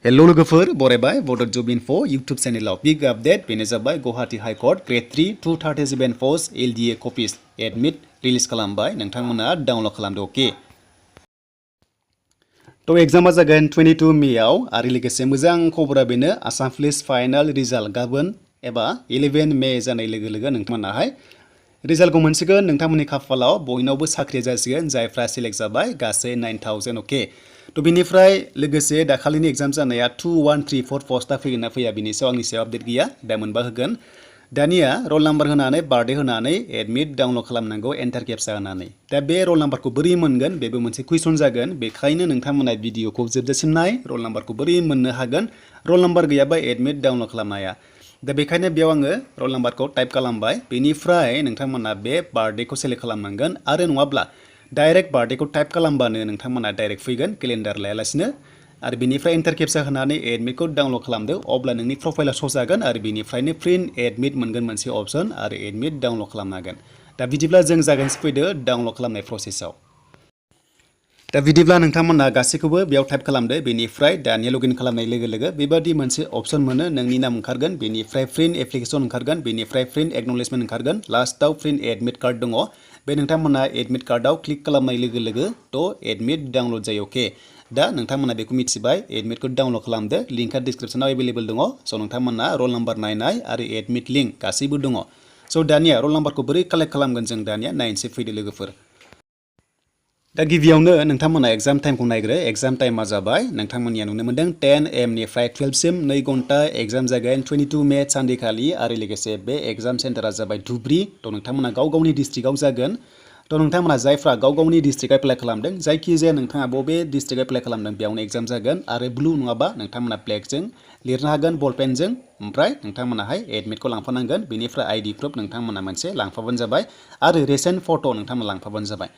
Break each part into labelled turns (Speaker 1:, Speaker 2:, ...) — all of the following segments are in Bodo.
Speaker 1: Hello लोगोफोर बरायबाय बड' जब इनफो YouTube चेनेलाव बिग आपडेट बेनो जाबाय Guwahati high court grade 3 237 post LDA कपिस एडमिट रिलिज खालामबाय नोंथांमोना डाउनलड खालामदो अके तो एग्जामा जागोन 22 मेआव आरो लोगोसे मोजां खबरा बेनो आसाम पुलिस फाइनाल रिजाल्ट गाबोन एबा 11 मे जानाय लोगो लोगो नोंथांमोनाहाय रिजाल्टखौ मोनसिगोन नोंथांमोननि खाफालाव बयनावबो साख्रि जासिगोन जायफ्रा सिलेक्ट जाबाय गासै 9000 अके तो बिनिफ्राय लोगोसे दाखालिनि एग्जाम जानाया 2134 पोस्टआ फैगोन ना फैया बिनि सायाव आंनि सायाव आपडेट गैया दा मोनबा होगोन दानिया रोल नाम्बार होनानै बार्थडे होनानै एडमिट डाउनलड खालामनांगौ एन्टार केपचा होनानै दा बे रोल नाम्बारखौ बोरै मोनगोन बेबो मोनसे कुइसन जागोन बेखायनो नोंथांमोना भिडिअखौ जोबजासिम नाय रोल नाम्बारखौ बोरै मोननो हागोन रोल नाम्बार गैयाबा एडमिट डाउनलड खालामनो हाया दा बेखायनो बेयाव आङो रोल नाम्बारखौ टाइप खालामबाय बेनिफ्राय नोंथांमोना बे बार्थडेखौ सेलेक्ट खालामनांगोन आरो नङाब्ला डाइरेक्ट बार्थडेखौ टाइप खालामबानो नोंथांमोना डाइरेक्ट फैगोन केलेन्डार लायालासिनो आरो बेनिफ्राय एन्टार केपचा होनानै एडमिटखौ डाउनलड खालामदो अब्ला नोंनि प्रफाइला श' जागोन आरो बेनिफ्रायनो प्रिन्ट एडमिट मोनगोन मोनसे अपसन आरो एडमिट डाउनलड खालामनो हागोन दा बिदिब्ला जों जागायनोसै फैदो डाउनलड खालामनाय प्रसेसआव दा बिदिब्ला नोंथांमोना गासैखौबो बेयाव टाइप खालामदो बेनिफ्राय दानिया लगइन खालामनाय लोगो लोगो बेबादि मोनसे अपसन मोनो नोंनि नाम ओंखारगोन बेनिफ्राय प्रिन्ट एप्लिकेसन ओंखारगोन बेनिफ्राय प्रिन्ट एक्न'लेजमेन्ट ओंखारगोन लास्टआव प्रिन्ट एडमिट कार्ड दङ बे नोंथांमोना एडमिट कार्डआव क्लिक खालामनाय लोगो लोगो थ' एडमिट डाउनलड जायो अके दा नोंथांमोना बेखौ मिथिबाय एडमिटखौ डाउनलड खालामदो लिंकआ डिसक्रिपसनाव एभेलेबल दङ स' नोंथांमोना रोल नाम्बार नायनाय आरो एडमिट लिंक गासैबो दङ स' दानिया रोल नाम्बारखौ बोरै कालेक्ट खालामगोन जों दानिया नायनोसै फैदो लोगोफोर दा गिबियावनो नोंथांमोना एग्जाम टाइमखौ नायग्रो एग्जाम टाइमा जाबाय नोंथांमोननिया नुनो मोनदों 10 AM निफ्राय 12 सिम 2 घन्टा एग्जाम जागोन 22 मे सानदेखालि आरो लोगोसे बे एग्जाम सेन्टारा जाबाय धुब्री थ' नोंथांमोना गाव गावनि डिस्ट्रिक्टआव जागोन थ' नोंथांमोना जायफ्रा गाव गावनि डिस्ट्रिक्ट एप्लाइ खालामदों जायखिजाया नोंथाङा बबे डिस्ट्रिक्ट एप्लाइ खालामदों बेयावनो एग्जाम जागोन आरो ब्लु नङाबा नोंथांमोना ब्लेकजों लिरनो हागोन बलपेनजों ओमफ्राय नोंथांमोनाहाय एडमिटखौ लांफानांगोन बेनिफ्राय आइडि प्रुफ नोंथांमोना मोनसे लांफाबानो जाबाय आरो रिसेन्ट फट' नोंथांमोना लांफाबानो जाबाय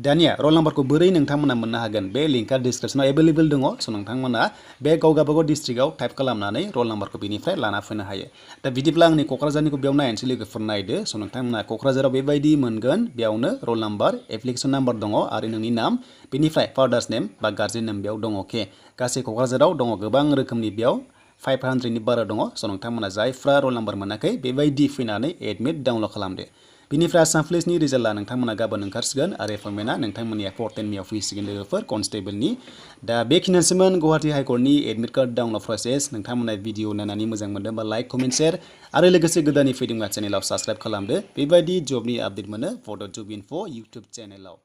Speaker 1: दानिया रोल नाम्बारखौ बोरै नोंथांमोना मोननो हागोन बे लिंकआ डिसक्रिपसनाव एभेलेबल दङ स' नोंथांमोना बे गावगाबागाव डिस्ट्रिक्टआव टाइप खालामनानै रोल नाम्बारखौ बेनिफ्राय लाना फैनो हायो दा बिदिब्ला आंनि क'क्राझारनिखौ बेयाव नायनोसै लोगोफोर नायदो स' नोंथांमोना क'क्राझाराव बेबायदि मोनगोन बेयावनो रोल नाम्बार एप्लिकेसन नाम्बार दङ आरो नोंनि नाम बेनिफ्राय फादार्स नेम बा गार्जेन नेम बेयाव दङ अके गासै क'क्राझाराव दङ गोबां रोखोमनि बेयाव 500नि बारा दङ स' नोंथांमोना जायफ्रा रोल नाम्बार मोनाखै बेबायदि फैनानै एडमिट डाउनलड खालामदो बिनिफ्राय आसाम पुलिसनि रिजाल्टआ नोंथांमोना गाबोन ओंखारसिगोन आरो एपइन्टमेन्टआ नोंथांमोननिया 14 मेआव फैसिगोन लोगोफोर कनस्टेबलनि दा बेखिनियानोसैमोन गुवाहाटी हाइकर्टनि एडमिट कार्ड डाउनलड प्रसेस नोंथांमोना भिडिअ नायनानै मोजां मोनदोंबा लाइक कमेन्ट शेयार आरो लोगोसे गोदानै फैदोंबा चेनेलाव साबस्क्राइब खालामदो बेबायदि जबनि आपडेट मोनो बड' जब इनफो इउटुब चेनेलाव